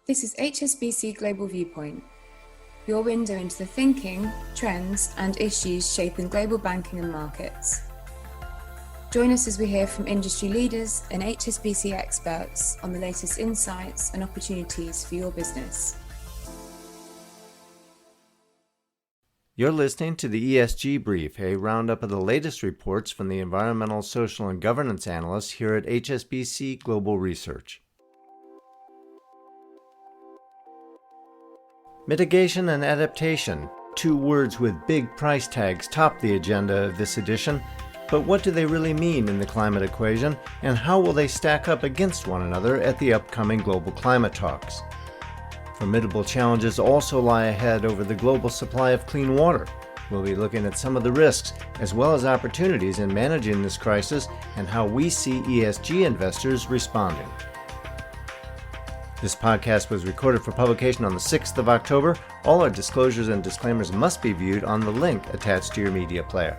This is HSBC Global Viewpoint, your window into the thinking, trends, and issues shaping global banking and markets. Join us as we hear from industry leaders and HSBC experts on the latest insights and opportunities for your business. You're listening to the ESG Brief, a roundup of the latest reports from the environmental, social, and governance analysts here at HSBC Global Research. Mitigation and adaptation, two words with big price tags, top the agenda of this edition. But what do they really mean in the climate equation, and how will they stack up against one another at the upcoming global climate talks? Formidable challenges also lie ahead over the global supply of clean water. We'll be looking at some of the risks as well as opportunities in managing this crisis and how we see ESG investors responding. This podcast was recorded for publication on the 6th of October. All our disclosures and disclaimers must be viewed on the link attached to your media player.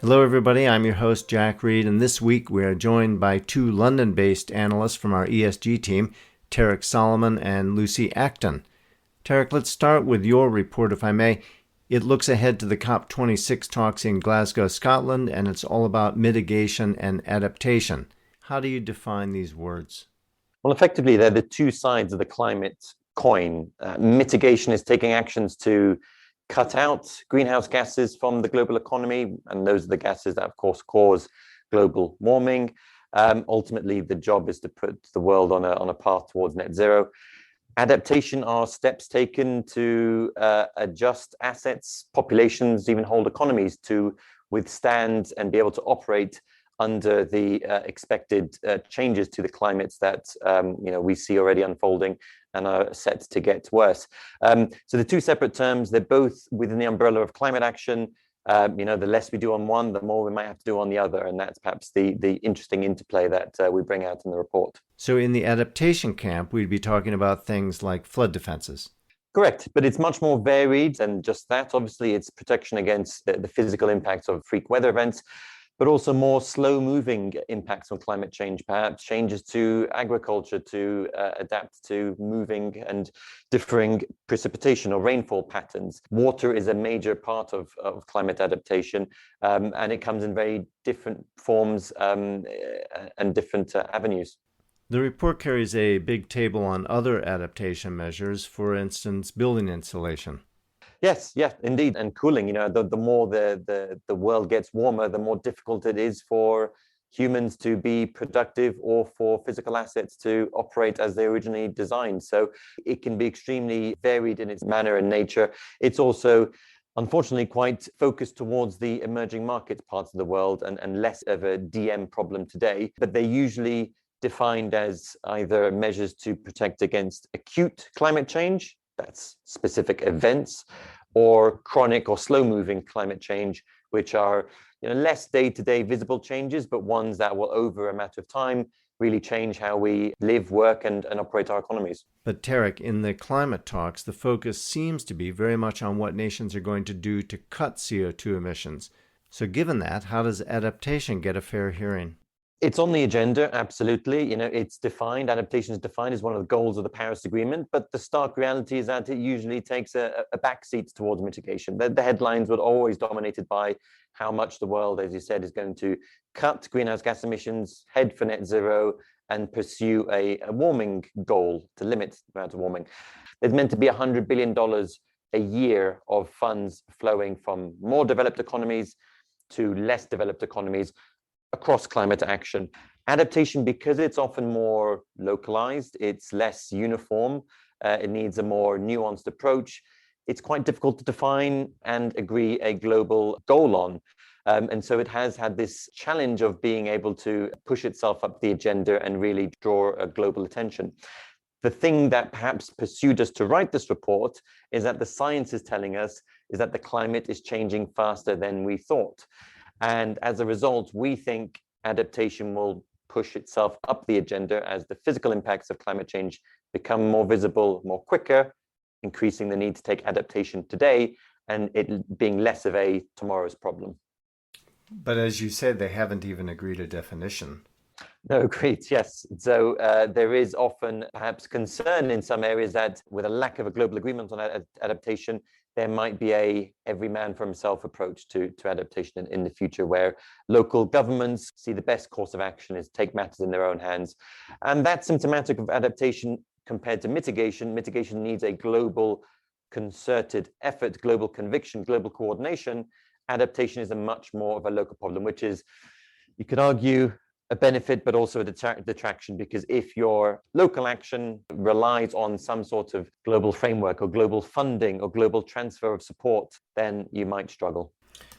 Hello everybody, I'm your host Jack Reed, and this week we are joined by two London-based analysts from our ESG team, Tarek Solomon and Lucy Acton. Tarek, let's start with your report, if I may. It looks ahead to the COP26 talks in Glasgow, Scotland, and it's all about mitigation and adaptation. How do you define these words? Well, effectively, they're the two sides of the climate coin. Mitigation is taking actions to cut out greenhouse gases from the global economy, and those are the gases that, of course, cause global warming. Ultimately, the job is to put the world on a path towards net zero. Adaptation are steps taken to adjust assets, populations, even whole economies to withstand and be able to operate under the expected changes to the climates that we see already unfolding and are set to get worse. So the two separate terms, they're both within the umbrella of climate action. The less we do on one, the more we might have to do on the other. And that's perhaps the interesting interplay that we bring out in the report. So in the adaptation camp, we'd be talking about things like flood defenses. Correct, but it's much more varied than just that. Obviously, it's protection against the physical impacts of freak weather events, but also more slow-moving impacts on climate change, perhaps changes to agriculture to adapt to moving and differing precipitation or rainfall patterns. Water is a major part of climate adaptation, and it comes in very different forms and different avenues. The report carries a big table on other adaptation measures, for instance, building insulation. Yes, indeed. And cooling, the more the world gets warmer, the more difficult it is for humans to be productive or for physical assets to operate as they originally designed. So it can be extremely varied in its manner and nature. It's also, unfortunately, quite focused towards the emerging markets parts of the world and less of a DM problem today. But they're usually defined as either measures to protect against acute climate change, that's specific events, or chronic or slow-moving climate change, which are less day-to-day visible changes, but ones that will, over a matter of time, really change how we live, work, and operate our economies. But Tarek, in the climate talks, the focus seems to be very much on what nations are going to do to cut CO2 emissions. So given that, how does adaptation get a fair hearing? It's on the agenda, absolutely. It's defined, adaptation is defined as one of the goals of the Paris Agreement, but the stark reality is that it usually takes a backseat towards mitigation. The headlines were always dominated by how much the world, as you said, is going to cut greenhouse gas emissions, head for net zero, and pursue a warming goal to limit the amount of warming. There's meant to be $100 billion a year of funds flowing from more developed economies to less developed economies across climate action. Adaptation, because it's often more localized, it's less uniform, it needs a more nuanced approach. It's quite difficult to define and agree a global goal on. And so it has had this challenge of being able to push itself up the agenda and really draw a global attention. The thing that perhaps pursued us to write this report is that the science is telling us is that the climate is changing faster than we thought. And as a result, we think adaptation will push itself up the agenda as the physical impacts of climate change become more visible, more quicker, increasing the need to take adaptation today and it being less of a tomorrow's problem. But as you said, they haven't even agreed a definition. No, great. Yes. So there is often perhaps concern in some areas that with a lack of a global agreement on adaptation, there might be a every man for himself approach to adaptation in the future, where local governments see the best course of action is take matters in their own hands. And that's symptomatic of adaptation compared to mitigation. Mitigation needs a global concerted effort, global conviction, global coordination. Adaptation is a much more of a local problem, which is, you could argue, a benefit, but also a detraction, because if your local action relies on some sort of global framework or global funding or global transfer of support, then you might struggle.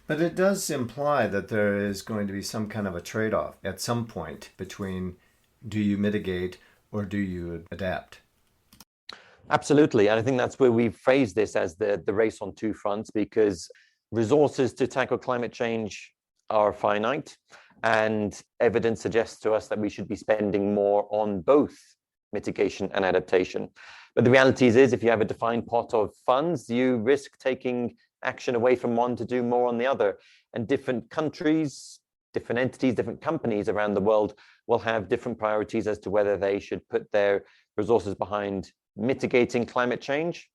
But it does imply that there is going to be some kind of a trade-off at some point between do you mitigate or do you adapt? Absolutely. And I think that's where we've phrased this as the race on two fronts, because resources to tackle climate change are finite. And evidence suggests to us that we should be spending more on both mitigation and adaptation. But the reality is if you have a defined pot of funds, you risk taking action away from one to do more on the other. And different countries, different entities, different companies around the world will have different priorities as to whether they should put their resources behind mitigating climate change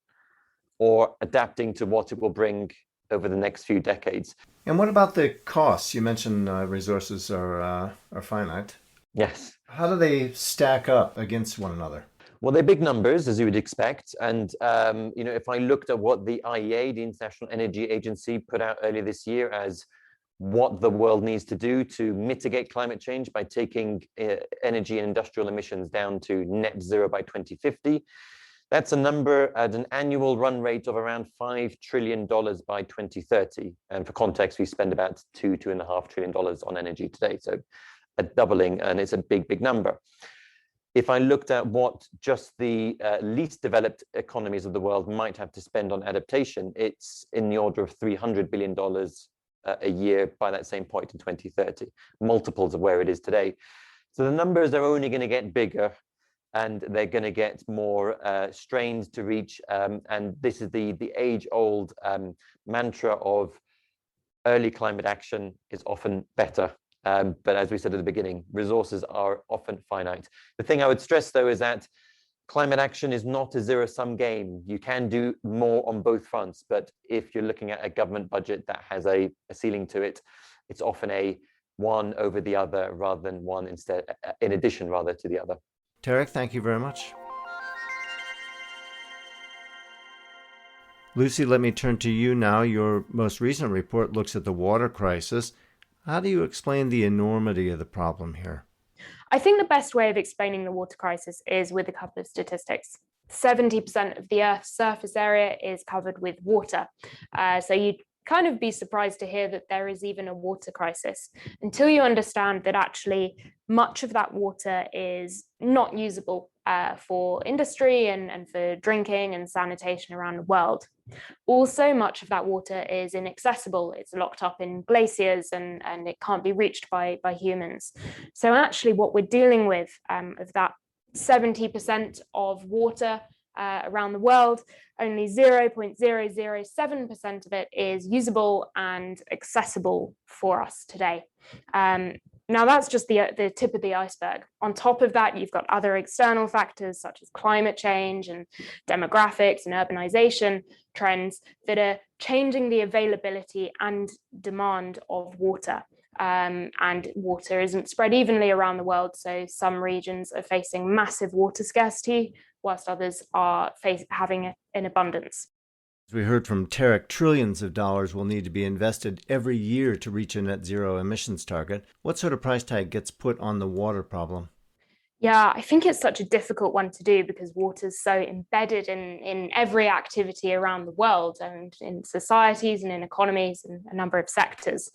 or adapting to what it will bring over the next few decades. And what about the costs? You mentioned resources are finite. Yes. How do they stack up against one another? Well, they're big numbers, as you would expect. And, if I looked at what the IEA, the International Energy Agency, put out earlier this year as what the world needs to do to mitigate climate change by taking energy and industrial emissions down to net zero by 2050, that's a number at an annual run rate of around $5 trillion by 2030. And for context, we spend about $2.5 trillion on energy today. So a doubling, and it's a big, big number. If I looked at what just the least developed economies of the world might have to spend on adaptation, it's in the order of $300 billion a year by that same point in 2030, multiples of where it is today. So the numbers are only going to get bigger, and they're going to get more strained to reach. And this is the age-old mantra of early climate action is often better. But as we said at the beginning, resources are often finite. The thing I would stress, though, is that climate action is not a zero-sum game. You can do more on both fronts, but if you're looking at a government budget that has a ceiling to it, it's often a one over the other rather than one instead, in addition rather to the other. Tarek, thank you very much. Lucy, let me turn to you now. Your most recent report looks at the water crisis. How do you explain the enormity of the problem here? I think the best way of explaining the water crisis is with a couple of statistics. 70% of the Earth's surface area is covered with water. So you'd kind of be surprised to hear that there is even a water crisis until you understand that actually much of that water is not usable for industry and for drinking and sanitation around the world. Also, much of that water is inaccessible. It's locked up in glaciers and it can't be reached by humans. So actually what we're dealing with of that 70% of water around the world, only 0.007% of it is usable and accessible for us today. Now that's just the tip of the iceberg. On top of that, you've got other external factors such as climate change and demographics and urbanization trends that are changing the availability and demand of water. And water isn't spread evenly around the world, so some regions are facing massive water scarcity, whilst others are having it in abundance. As we heard from Tarek, trillions of dollars will need to be invested every year to reach a net zero emissions target. What sort of price tag gets put on the water problem? Yeah, I think it's such a difficult one to do because water is so embedded in every activity around the world and in societies and in economies and a number of sectors.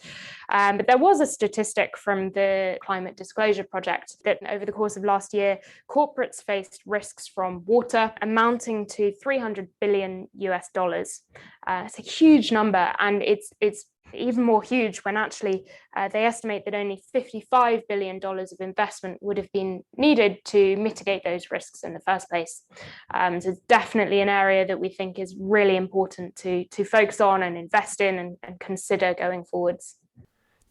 But there was a statistic from the Climate Disclosure Project that over the course of last year, corporates faced risks from water amounting to $300 billion US. It's a huge number, and it's even more huge when actually they estimate that only $55 billion of investment would have been needed to mitigate those risks in the first place. So it's definitely an area that we think is really important to focus on and invest in and consider going forwards.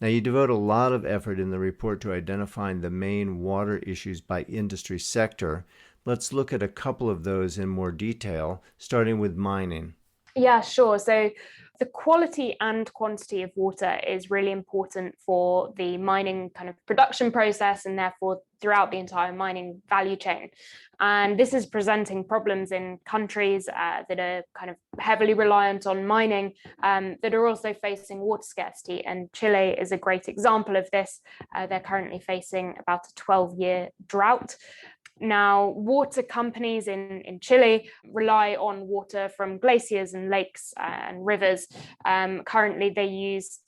Now, you devote a lot of effort in the report to identifying the main water issues by industry sector. Let's look at a couple of those in more detail, starting with mining. Yeah, sure. So the quality and quantity of water is really important for the mining kind of production process and therefore throughout the entire mining value chain. And this is presenting problems in countries that are kind of heavily reliant on mining that are also facing water scarcity. And Chile is a great example of this. They're currently facing about a 12-year drought. Now, water companies in Chile rely on water from glaciers and lakes and rivers. Currently, they use,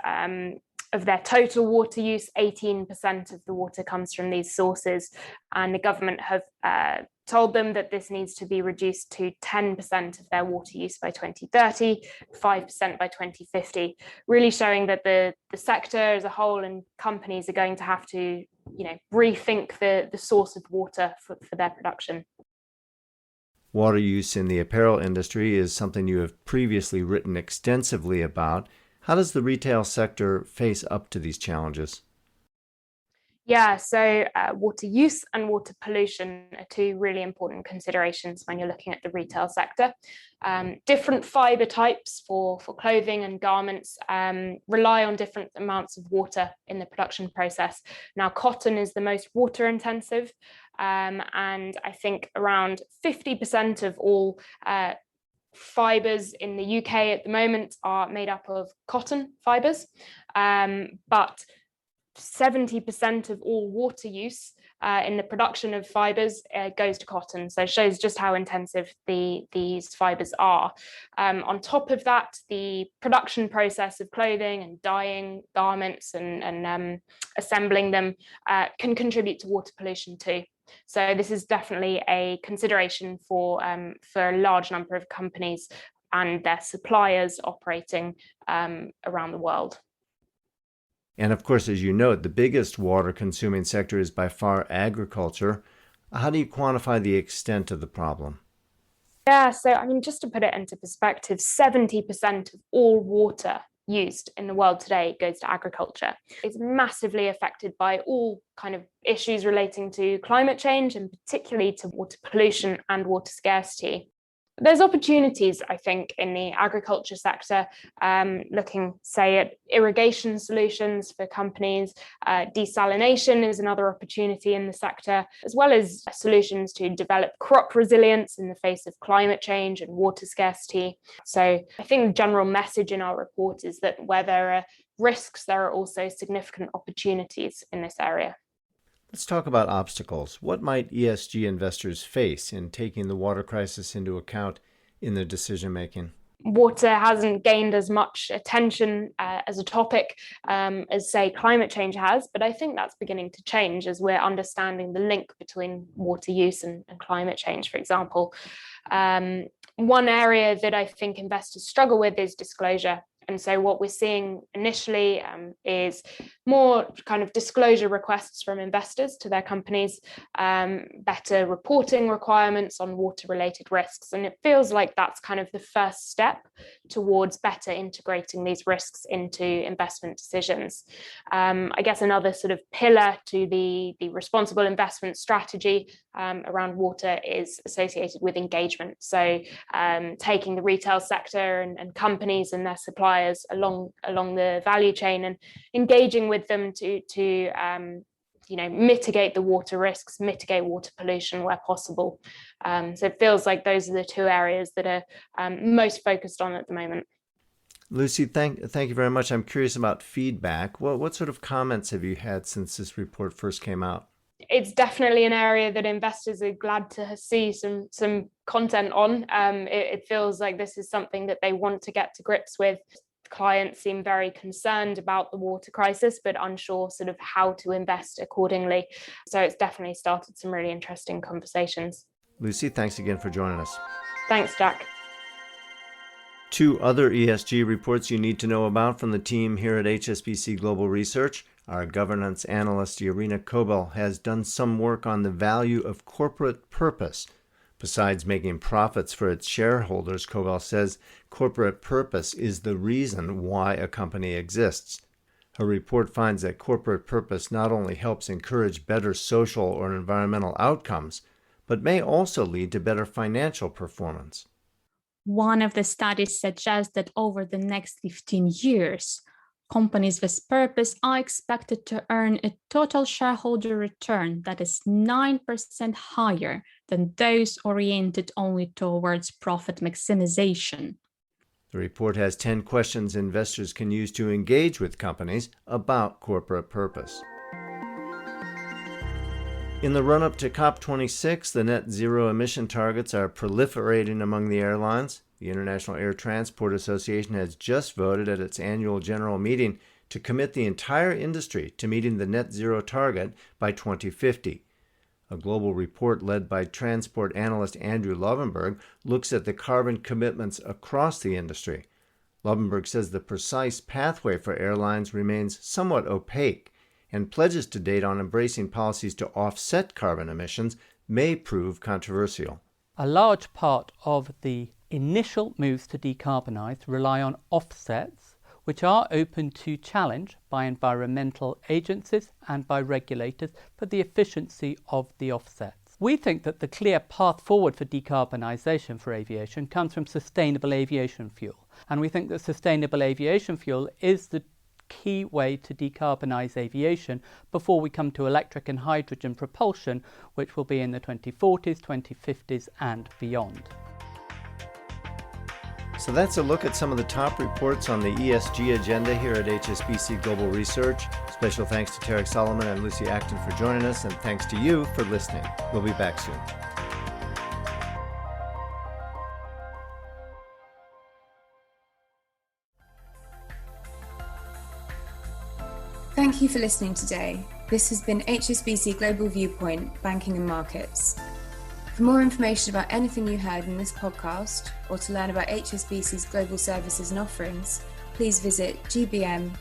of their total water use, 18% of the water comes from these sources. And the government have told them that this needs to be reduced to 10% of their water use by 2030, 5% by 2050, really showing that the sector as a whole and companies are going to have to rethink the source of water for their production. Water use in the apparel industry is something you have previously written extensively about. How does the retail sector face up to these challenges? Yeah, so water use and water pollution are two really important considerations when you're looking at the retail sector. Different fiber types for clothing and garments rely on different amounts of water in the production process. Now, cotton is the most water intensive, and I think around 50% of all fibers in the UK at the moment are made up of cotton fibers, but 70% of all water use in the production of fibers goes to cotton. So it shows just how intensive these fibers are. On top of that, the production process of clothing and dyeing garments and assembling them can contribute to water pollution too. So this is definitely a consideration for a large number of companies and their suppliers operating around the world. And of course, as you note, the biggest water-consuming sector is by far agriculture. How do you quantify the extent of the problem? Yeah, so just to put it into perspective, 70% of all water used in the world today goes to agriculture. It's massively affected by all kind of issues relating to climate change and particularly to water pollution and water scarcity. There's opportunities, I think, in the agriculture sector, looking, say, at irrigation solutions for companies. Desalination is another opportunity in the sector, as well as solutions to develop crop resilience in the face of climate change and water scarcity. So I think the general message in our report is that where there are risks, there are also significant opportunities in this area. Let's talk about obstacles. What might ESG investors face in taking the water crisis into account in their decision-making? Water hasn't gained as much attention as a topic as, say, climate change has, but I think that's beginning to change as we're understanding the link between water use and climate change, for example. One area that I think investors struggle with is disclosure. And so what we're seeing initially is more kind of disclosure requests from investors to their companies, better reporting requirements on water-related risks. And it feels like that's kind of the first step towards better integrating these risks into investment decisions. I guess another sort of pillar to the responsible investment strategy around water is associated with engagement. So taking the retail sector and companies and their suppliers along the value chain and engaging with them to mitigate the water risks, mitigate water pollution where possible. So it feels like those are the two areas that are most focused on at the moment. Lucy, thank you very much. I'm curious about feedback. What sort of comments have you had since this report first came out? It's definitely an area that investors are glad to see some content on. It feels like this is something that they want to get to grips with. Clients seem very concerned about the water crisis, but unsure sort of how to invest accordingly. So it's definitely started some really interesting conversations. Lucy, thanks again for joining us. Thanks, Jack. Two other ESG reports you need to know about from the team here at HSBC Global Research. Our governance analyst, Irina Kobel, has done some work on the value of corporate purpose. Besides making profits for its shareholders, Kobel says corporate purpose is the reason why a company exists. Her report finds that corporate purpose not only helps encourage better social or environmental outcomes, but may also lead to better financial performance. One of the studies suggests that over the next 15 years, companies with purpose are expected to earn a total shareholder return that is 9% higher than those oriented only towards profit maximization. The report has 10 questions investors can use to engage with companies about corporate purpose. In the run-up to COP26, the net zero emission targets are proliferating among the airlines. The International Air Transport Association has just voted at its annual general meeting to commit the entire industry to meeting the net zero target by 2050. A global report led by transport analyst Andrew Lovenberg looks at the carbon commitments across the industry. Lovenberg says the precise pathway for airlines remains somewhat opaque, and pledges to date on embracing policies to offset carbon emissions may prove controversial. A large part of the initial moves to decarbonise rely on offsets, which are open to challenge by environmental agencies and by regulators for the efficiency of the offsets. We think that the clear path forward for decarbonisation for aviation comes from sustainable aviation fuel, and we think that sustainable aviation fuel is the key way to decarbonise aviation before we come to electric and hydrogen propulsion, which will be in the 2040s, 2050s and beyond. So that's a look at some of the top reports on the ESG agenda here at HSBC Global Research. Special thanks to Tarek Solomon and Lucy Acton for joining us, and thanks to you for listening. We'll be back soon. Thank you for listening today. This has been HSBC Global Viewpoint, Banking and Markets. For more information about anything you heard in this podcast, or to learn about HSBC's global services and offerings, please visit gbm.hsbc.com.